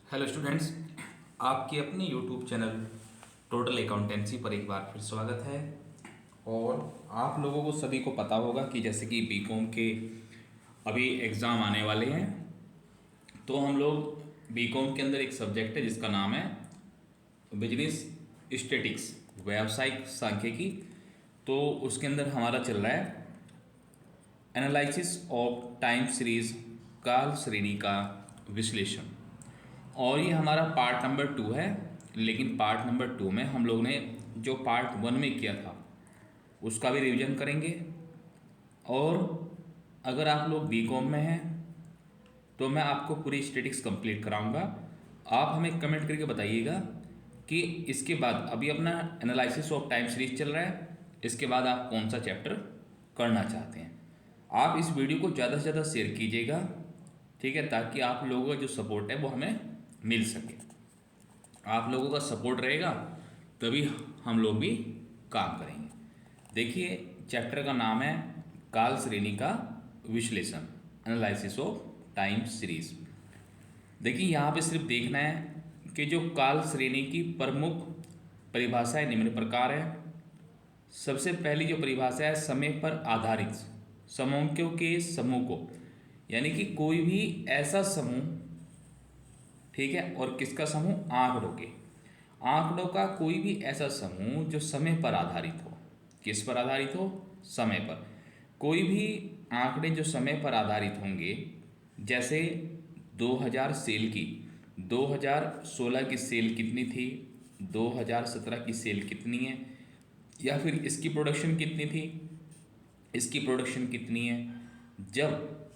Hello students, आपके अपने YouTube channel total accountancy पर एक बार फिर स्वागत है। और आप लोगों को सभी को पता होगा कि जैसे कि बीकॉम के अभी एग्ज़ाम आने वाले हैं, तो हम लोग बीकॉम के अंदर एक सब्जेक्ट है जिसका नाम है बिजनेस स्टेटिक्स, व्यावसायिक सांख्यिकी। तो उसके अंदर हमारा चल रहा है एनालिसिस ऑफ टाइम सीरीज, काल श्रेणी का विश्लेषण। और ये हमारा पार्ट नंबर 2 है। लेकिन पार्ट नंबर 2 में हम लोग ने जो पार्ट 1 में किया था उसका भी रिवीजन करेंगे। और अगर आप लोग बीकॉम में हैं तो मैं आपको पूरी स्टैटिक्स कंप्लीट कराऊंगा। आप हमें कमेंट करके बताइएगा कि इसके बाद अभी अपना एनालिसिस ऑफ टाइम सीरीज चल रहा है, इसके बाद आप कौन सा चैप्टर करना चाहते हैं। आप इस वीडियो को ज़्यादा से ज़्यादा शेयर कीजिएगा, ठीक है, ताकि आप लोगों का जो सपोर्ट है वो हमें मिल सके। आप लोगों का सपोर्ट रहेगा तभी हम लोग भी काम करेंगे। देखिए, चैप्टर का नाम है काल श्रेणी का विश्लेषण, एनालिसिस ऑफ टाइम सीरीज। देखिए, यहाँ पे सिर्फ देखना है कि जो काल श्रेणी की प्रमुख परिभाषाएं निम्न प्रकार है। सबसे पहली जो परिभाषा है, समय पर आधारित समूहों के समूह को, यानी कि कोई भी ऐसा समूह, ठीक है, और किसका समूह, आंकड़ों के, आंकड़ों का कोई भी ऐसा समूह जो समय पर आधारित हो। किस पर आधारित हो? समय पर। कोई भी आंकड़े जो समय पर आधारित होंगे, जैसे 2000 सेल की, 2016 की सेल कितनी थी, 2017 की सेल कितनी है, या फिर इसकी प्रोडक्शन कितनी थी, इसकी प्रोडक्शन कितनी है। जब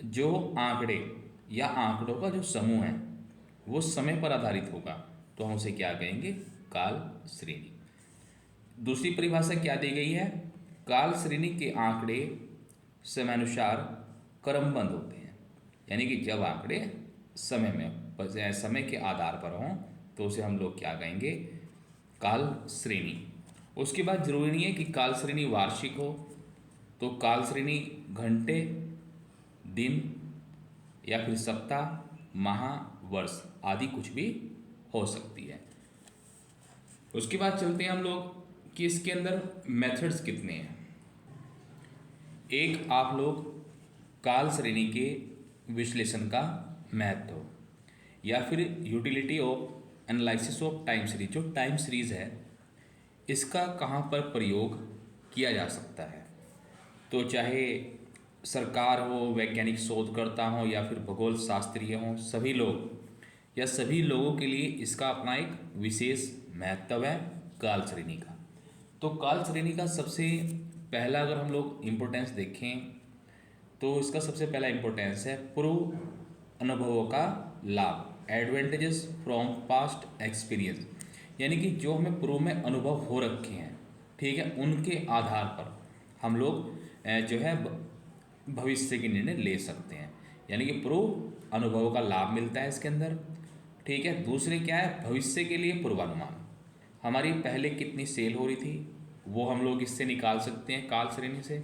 जो आंकड़े या आंकड़ों का जो समूह है वो समय पर आधारित होगा तो हम उसे क्या कहेंगे? काल श्रेणी। दूसरी परिभाषा क्या दी गई है? काल श्रेणी के आंकड़े समयानुसार क्रमबद्ध होते हैं, यानी कि जब आंकड़े समय के आधार पर हों तो उसे हम लोग क्या कहेंगे? काल श्रेणी। उसके बाद जरूरी नहीं है कि काल श्रेणी वार्षिक हो, तो काल श्रेणी घंटे, दिन, या फिर सप्ताह, माह, वर्ष आदि कुछ भी हो सकती है। उसके बाद चलते हैं हम लोग कि इसके अंदर मेथड्स कितने हैं। एक, आप लोग काल श्रेणी के विश्लेषण का महत्व, या फिर utility of analysis of time series, जो टाइम सीरीज है इसका कहाँ पर प्रयोग किया जा सकता है। तो चाहे सरकार हो, वैज्ञानिक शोधकर्ता हो, या फिर भूगोल शास्त्रीय हो, सभी लोग या सभी लोगों के लिए इसका अपना एक विशेष महत्व है काल श्रेणी का। तो काल श्रेणी का सबसे पहला अगर हम लोग इम्पोर्टेंस देखें तो इसका सबसे पहला इम्पोर्टेंस है पूर्व अनुभवों का लाभ, एडवांटेजेस फ्रॉम पास्ट एक्सपीरियंस, यानी कि जो हमें पूर्व में अनुभव हो रखे हैं, ठीक है, उनके आधार पर हम लोग जो है भविष्य के निर्णय ले सकते हैं, यानी कि पूर्व अनुभवों का लाभ मिलता है इसके अंदर, ठीक है। दूसरे क्या है? भविष्य के लिए पूर्वानुमान। हमारी पहले कितनी सेल हो रही थी वो हम लोग इससे निकाल सकते हैं काल श्रेणी से।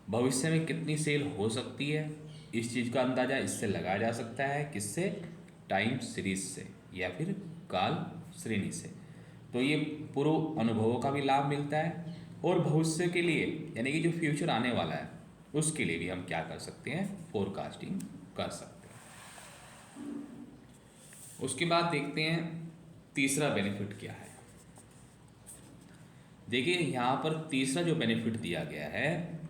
भविष्य में कितनी सेल हो सकती है, इस चीज़ का अंदाज़ा इससे लगाया जा सकता है। किससे? टाइम सीरीज से या फिर काल श्रेणी से। तो ये पूर्व अनुभवों का भी लाभ मिलता है, और भविष्य के लिए, यानी कि जो फ्यूचर आने वाला है उसके लिए भी हम क्या कर सकते हैं? फोरकास्टिंग कर सकते हैं। उसके बाद देखते हैं तीसरा बेनिफिट क्या है। देखिए, यहाँ पर तीसरा जो बेनिफिट दिया गया है,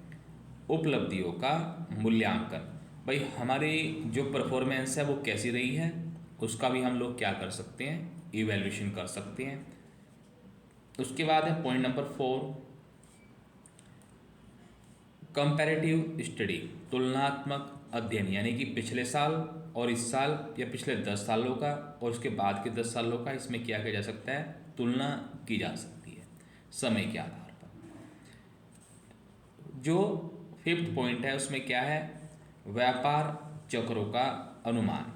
उपलब्धियों का मूल्यांकन। भाई, हमारी जो परफॉर्मेंस है वो कैसी रही है उसका भी हम लोग क्या कर सकते हैं? इवैल्यूएशन कर सकते हैं। उसके बाद है पॉइंट नंबर 4, कंपैरेटिव स्टडी, तुलनात्मक अध्ययन, यानी कि पिछले साल और इस साल या पिछले 10 सालों का और उसके बाद के 10 सालों का, इसमें क्या किया जा सकता है? तुलना की जा सकती है समय के आधार पर। जो फिफ्थ पॉइंट है उसमें क्या है? व्यापार चक्रों का अनुमान।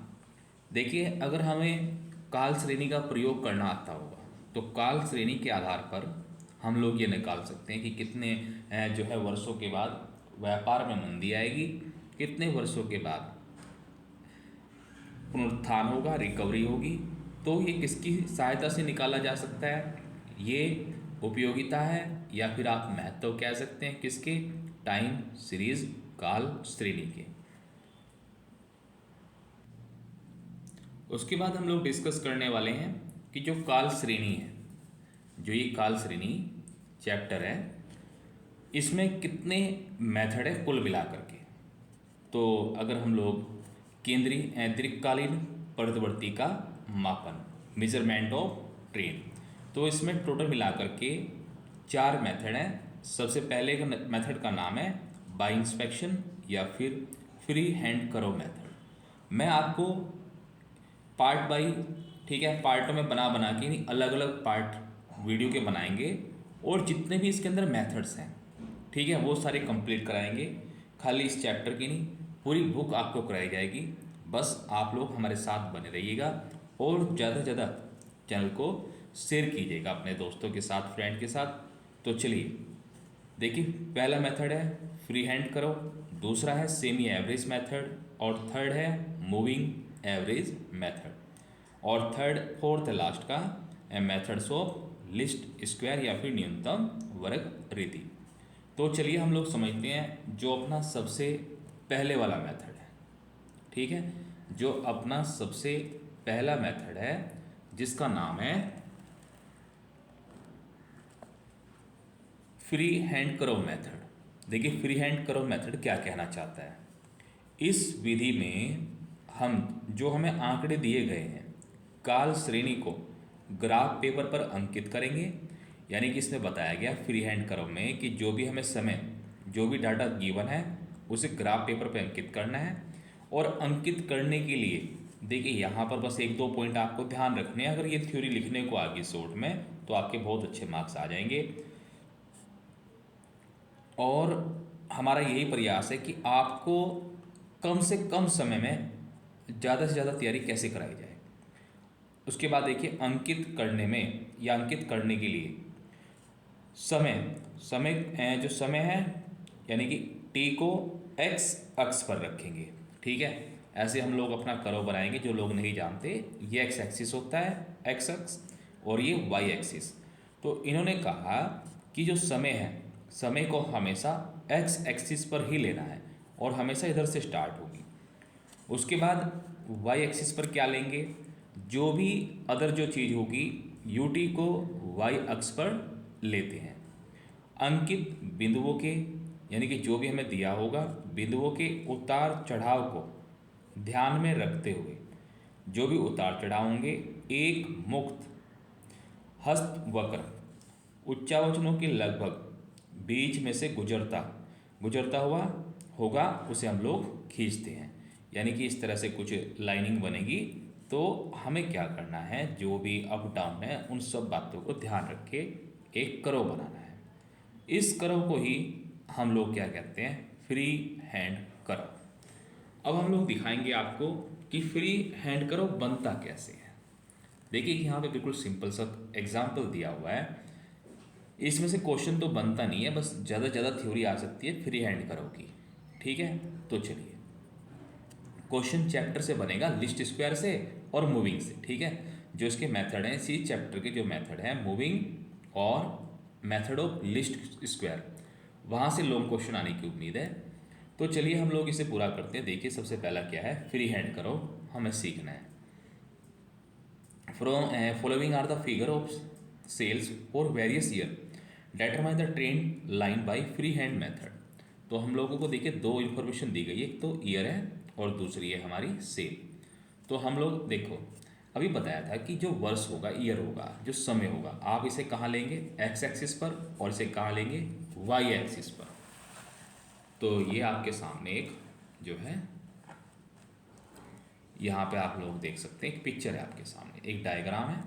देखिए, अगर हमें काल श्रेणी का प्रयोग करना आता होगा तो काल श्रेणी के आधार पर हम लोग ये निकाल सकते हैं कि कितने जो है वर्षों के बाद व्यापार में मंदी आएगी, कितने वर्षों के बाद पुनरुत्थान होगा, रिकवरी होगी। तो ये किसकी सहायता से निकाला जा सकता है? ये उपयोगिता है या फिर आप महत्व कह सकते हैं किसके? टाइम सीरीज काल श्रेणी के। उसके बाद हम लोग डिस्कस करने वाले हैं कि जो काल श्रेणी है, जो ये काल श्रेणी चैप्टर है, इसमें कितने मेथड है कुल मिलाकर के। तो अगर हम लोग केंद्रीय दीर्घकालीन परिवर्ती का मापन, मेजरमेंट ऑफ ट्रेन, तो इसमें टोटल मिलाकर के 4 मेथड हैं। सबसे पहले का मेथड का नाम है बाई इंस्पेक्शन या फिर फ्री हैंड करो मेथड। मैं आपको पार्ट बाई, ठीक है, पार्टों में बना बना के, नहीं अलग अलग पार्ट वीडियो के बनाएंगे, और जितने भी इसके अंदर मेथड्स हैं, ठीक है, वो सारे कंप्लीट कराएंगे। खाली इस चैप्टर की नहीं, पूरी बुक आपको कराई जाएगी। बस आप लोग हमारे साथ बने रहिएगा और ज़्यादा से ज़्यादा चैनल को शेयर कीजिएगा अपने दोस्तों के साथ, फ्रेंड के साथ। तो चलिए देखिए, पहला मेथड है फ्री हैंड करो, दूसरा है सेमी एवरेज मेथड, और थर्ड है मूविंग एवरेज मेथड, और फोर्थ लास्ट का मेथड्स ऑफ लिस्ट स्क्वायर या फिर न्यूनतम वर्ग रीति। तो चलिए हम लोग समझते हैं जो अपना सबसे पहले वाला मेथड है, ठीक है, जो अपना सबसे पहला मेथड है जिसका नाम है फ्री हैंड करो मेथड। देखिए फ्री हैंड करो मेथड क्या कहना चाहता है। इस विधि में हम जो हमें आंकड़े दिए गए हैं, काल श्रेणी को ग्राफ पेपर पर अंकित करेंगे। यानी कि इसमें बताया गया फ्री हैंड करो में कि जो भी हमें समय, जो भी डाटा गिवन है उसे ग्राफ पेपर पर अंकित करना है। और अंकित करने के लिए देखिए यहाँ पर बस 1-2 पॉइंट आपको ध्यान रखने हैं। अगर ये थ्योरी लिखने को आ गई शॉर्ट में तो आपके बहुत अच्छे मार्क्स आ जाएंगे। और हमारा यही प्रयास है कि आपको कम से कम समय में ज़्यादा से ज़्यादा तैयारी कैसे कराई जाए। उसके बाद देखिए अंकित करने में या अंकित करने के लिए जो समय है, यानी कि टी को एक्स अक्ष पर रखेंगे, ठीक है। ऐसे हम लोग अपना कर्व बनाएंगे। जो लोग नहीं जानते, ये एक्स एक्सिस होता है, एक्स अक्ष, और ये वाई एक्सिस। तो इन्होंने कहा कि जो समय है, समय को हमेशा एक्स एक्सिस पर ही लेना है और हमेशा इधर से स्टार्ट होगी। उसके बाद वाई एक्सिस पर क्या लेंगे? जो भी अदर जो चीज़ होगी यूटी को वाई अक्ष पर लेते हैं। अंकित बिंदुओं के, यानी कि जो भी हमें दिया होगा बिंदुओं के उतार चढ़ाव को ध्यान में रखते हुए, जो भी उतार चढ़ाव होंगे, एक मुक्त हस्त वक्र उच्चावचनों के लगभग बीच में से गुजरता हुआ होगा, उसे हम लोग खींचते हैं। यानी कि इस तरह से कुछ लाइनिंग बनेगी। तो हमें क्या करना है, जो भी अप डाउन है उन सब बातों को ध्यान रख के एक कर्व बनाना है। इस कर्व को ही हम लोग क्या कहते हैं? Free hand curve. अब हम लोग दिखाएंगे आपको कि फ्री हैंड कर्व बनता कैसे है। देखिए यहाँ पे बिल्कुल सिंपल सा एग्जाम्पल दिया हुआ है। इसमें से क्वेश्चन तो बनता नहीं है, बस ज़्यादा से ज़्यादा थ्योरी आ सकती है फ्री हैंड कर्व की, ठीक है। तो चलिए क्वेश्चन चैप्टर से बनेगा, लिस्ट स्क्वायर से और मूविंग से, ठीक है। जो इसके मेथड हैं, इसी चैप्टर के जो मेथड हैं मूविंग और मेथड ऑफ लिस्ट स्क्वायर, वहाँ से लॉन्ग क्वेश्चन आने की उम्मीद है। तो चलिए हम लोग इसे पूरा करते हैं। देखिए सबसे पहला क्या है, फ्री हैंड करो हमें सीखना है। Following are the figure of sales for various year, determine the trend line by free hand method. तो हम लोगों को देखिए 2 इन्फॉर्मेशन दी गई है, एक तो ईयर है और दूसरी है हमारी सेल। तो हम लोग देखो अभी बताया था कि जो वर्ष होगा, ईयर होगा, जो समय होगा, आप इसे कहाँ लेंगे? एक्स एक्सिस पर, और इसे कहाँ लेंगे? वाई एक्सिस पर। तो ये आपके सामने एक जो है, यहाँ पे आप लोग देख सकते हैं, एक पिक्चर है आपके सामने, एक डायग्राम है।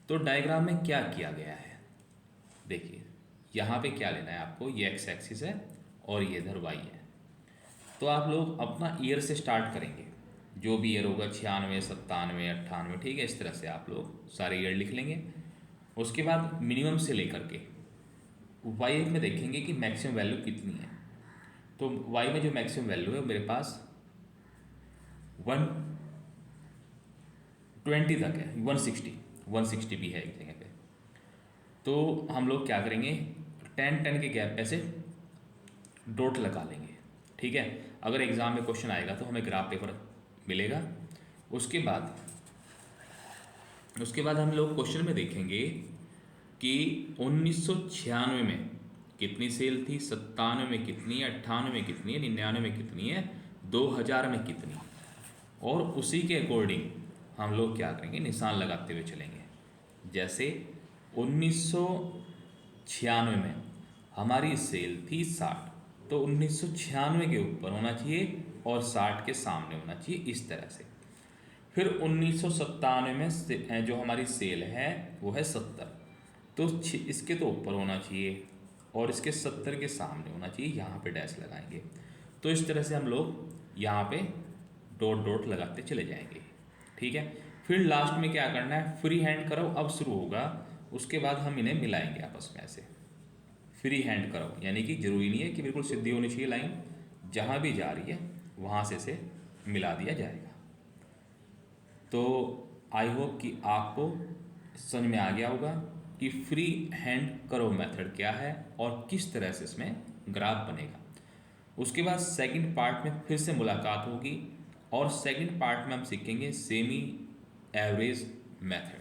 तो डायग्राम में क्या किया गया है, देखिए यहाँ पे क्या लेना है आपको, ये एक्स एक्सिस है और ये इधर वाई है। तो आप लोग अपना ईयर से स्टार्ट करेंगे, जो भी ईयर होगा 96, 97, 98, ठीक है। इस तरह से आप लोग सारे ईयर लिख लेंगे। उसके बाद मिनिमम से लेकर के वाई में देखेंगे कि मैक्सिमम वैल्यू कितनी है। तो वाई में जो मैक्सिमम वैल्यू है मेरे पास 20 तक है, 160 भी है एक जगह पे। तो हम लोग क्या करेंगे, 10 के गैप पे से डॉट लगा लेंगे, ठीक है। अगर एग्ज़ाम में क्वेश्चन आएगा तो हमें ग्राफ पेपर मिलेगा। उसके बाद हम लोग क्वेश्चन में देखेंगे कि 1996 में कितनी सेल थी, 97 में कितनी है, 98 में कितनी है, 99 में कितनी है, 2000 में कितनी, और उसी के अकॉर्डिंग हम लोग क्या करेंगे, निशान लगाते हुए चलेंगे। जैसे 1996 में हमारी सेल थी 60, तो 1996 के ऊपर होना चाहिए और 60 के सामने होना चाहिए, इस तरह से। फिर 1997 में जो हमारी सेल है वो है 70, तो इसके तो ऊपर होना चाहिए और इसके 70 के सामने होना चाहिए, यहाँ पे डैश लगाएंगे। तो इस तरह से हम लोग यहाँ पे डॉट डॉट लगाते चले जाएंगे, ठीक है। फिर लास्ट में क्या करना है, फ्री हैंड करो अब शुरू होगा, उसके बाद हम इन्हें मिलाएंगे आपस में ऐसे। फ्री हैंड करो यानी कि ज़रूरी नहीं है कि बिल्कुल सीधी होनी चाहिए लाइन, जहाँ भी जा रही है वहाँ से इसे मिला दिया जाएगा। तो आई होप कि आपको समझ में आ गया होगा कि फ्री हैंड करो मेथड क्या है और किस तरह से इसमें ग्राफ बनेगा। उसके बाद सेकंड पार्ट में फिर से मुलाकात होगी और सेकंड पार्ट में हम सीखेंगे सेमी एवरेज मेथड।